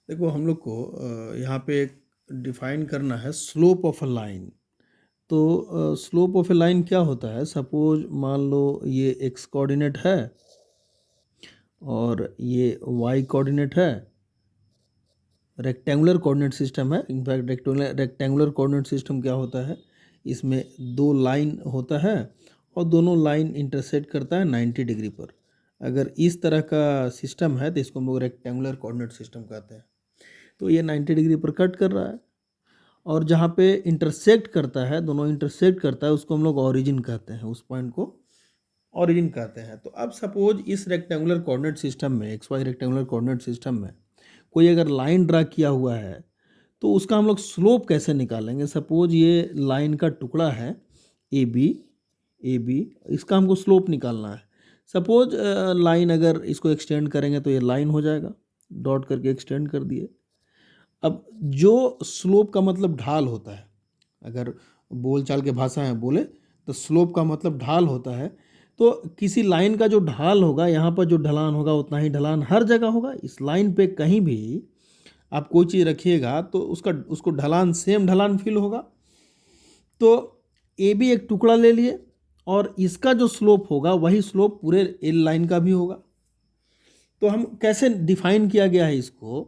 देखो हम लोग को यहाँ पे एक डिफाइन करना है स्लोप ऑफ अ लाइन। तो स्लोप ऑफ अ लाइन क्या होता है? सपोज मान लो ये एक्स कोऑर्डिनेट है और ये वाई कोऑर्डिनेट है। रेक्टेंगुलर कोऑर्डिनेट सिस्टम है। इनफैक्ट रेक्टेंगुलर कोऑर्डिनेट सिस्टम क्या होता है? इसमें दो लाइन होता है और दोनों लाइन इंटरसेक्ट करता है 90 डिग्री पर। अगर इस तरह का सिस्टम है तो इसको हम लोग रेक्टेंगुलर कोऑर्डिनेट सिस्टम कहते हैं। तो ये 90 डिग्री पर कट कर रहा है और जहाँ पे इंटरसेक्ट करता है, दोनों इंटरसेक्ट करता है, उसको हम लोग ओरिजिन कहते हैं। उस पॉइंट को ओरिजिन कहते हैं। तो अब सपोज इस रेक्टेंगुलर कोऑर्डिनेट सिस्टम में, X Y rectangular coordinate system में कोई अगर लाइन ड्रा किया हुआ है तो उसका हम लोग स्लोप कैसे निकालेंगे? सपोज ये लाइन का टुकड़ा है ए बी, इसका हमको स्लोप निकालना है। सपोज लाइन अगर इसको एक्सटेंड करेंगे तो ये लाइन हो जाएगा, डॉट करके एक्सटेंड कर दिए। अब जो स्लोप का मतलब ढाल होता है, अगर बोलचाल के भाषा में बोले तो स्लोप का मतलब ढाल होता है। तो किसी लाइन का जो ढाल होगा, यहाँ पर जो ढलान होगा उतना ही ढलान हर जगह होगा। इस लाइन पे कहीं भी आप कोई चीज़ रखिएगा तो उसको ढलान, सेम ढलान फील होगा। तो ए भी एक टुकड़ा ले लिए और इसका जो स्लोप होगा वही स्लोप पूरे एल लाइन का भी होगा। तो हम कैसे डिफाइन किया गया है इसको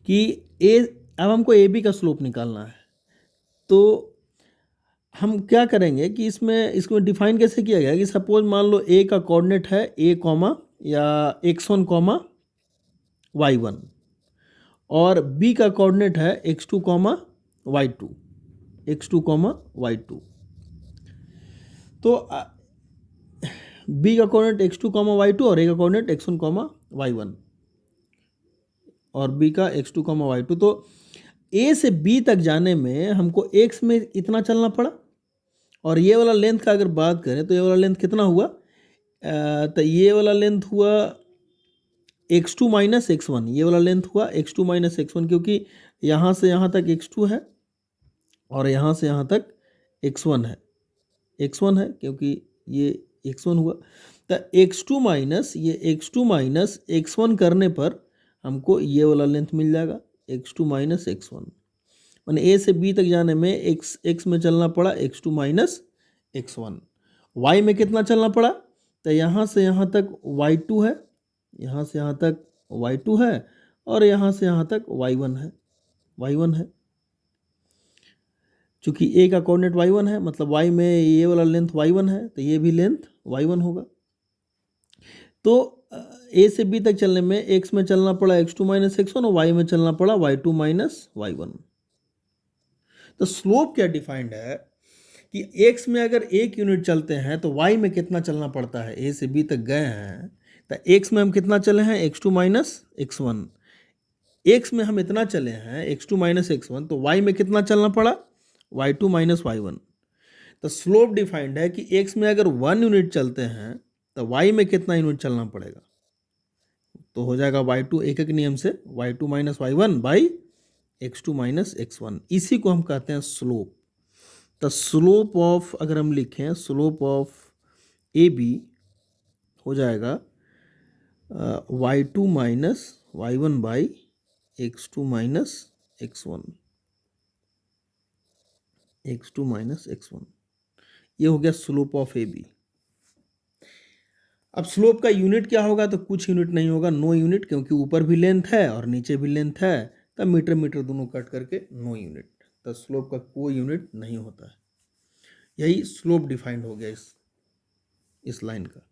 कि ए, अब हमको ए बी का स्लोप निकालना है। तो हम क्या करेंगे कि इसको डिफाइन कैसे किया गया कि सपोज मान लो ए का कोऑर्डिनेट है ए कॉमा या x1 कॉमा y1 और बी का कोऑर्डिनेट है x2 comma y2, x2 comma y2। तो बी का कोऑर्डिनेट x2 कॉमा y2 और ए का कोऑर्डिनेट x1 कॉमा y1 और बी का x2 कॉमा y2। तो ए से बी तक जाने में हमको x में इतना चलना पड़ा और ये वाला लेंथ का अगर बात करें तो ये वाला लेंथ कितना हुआ? तो ये वाला लेंथ हुआ x2 माइनस x1। ये वाला लेंथ हुआ x2 माइनस x1, क्योंकि यहाँ से यहाँ तक x2 है और यहाँ से यहाँ तक x1 है। x1 है क्योंकि ये x1 हुआ। तो x2 माइनस x1 करने पर हमको ये वाला लेंथ मिल जाएगा x2 माइनस x1। मैंने ए से बी तक जाने में x में चलना पड़ा x2 माइनस x1। y में कितना चलना पड़ा? तो यहाँ से यहाँ तक y2 है, यहाँ से यहाँ तक y2 है और यहाँ से यहाँ तक y1 है। चूँकि a का कोऑर्डिनेट y1 है, मतलब y में ये वाला लेंथ y1 है तो ये भी लेंथ y1 होगा। तो a से b तक चलने में x में चलना पड़ा x2 माइनस x1 और y में चलना पड़ा y2 माइनस y1। तो स्लोप क्या डिफाइंड है कि x में अगर 1 यूनिट चलते हैं तो y में कितना चलना पड़ता है? a से b तक गए हैं तो x में हम कितना चले हैं? x2 minus x1। x में हम इतना चले हैं x2 माइनस x1, तो y में कितना चलना पड़ा? y2 minus y1। तो स्लोप डिफाइंड है कि x में अगर 1 यूनिट चलते हैं तो y में कितना यूनिट चलना पड़ेगा? तो हो जाएगा y2 एक एक नियम से y2 minus y1 by x2 minus x1। इसी को हम कहते हैं स्लोप। तो स्लोप ऑफ, अगर हम लिखें स्लोप ऑफ ए बी हो जाएगा y2 minus y1 by x2 minus x1, x2 minus x1। ये हो गया स्लोप ऑफ ए बी। अब स्लोप का यूनिट क्या होगा? तो कुछ यूनिट नहीं होगा, नो यूनिट, क्योंकि ऊपर भी लेंथ है और नीचे भी लेंथ है। तब मीटर मीटर दोनों कट करके नो यूनिट। तो स्लोप का कोई यूनिट नहीं होता है। यही स्लोप डिफाइंड हो गया इस लाइन का।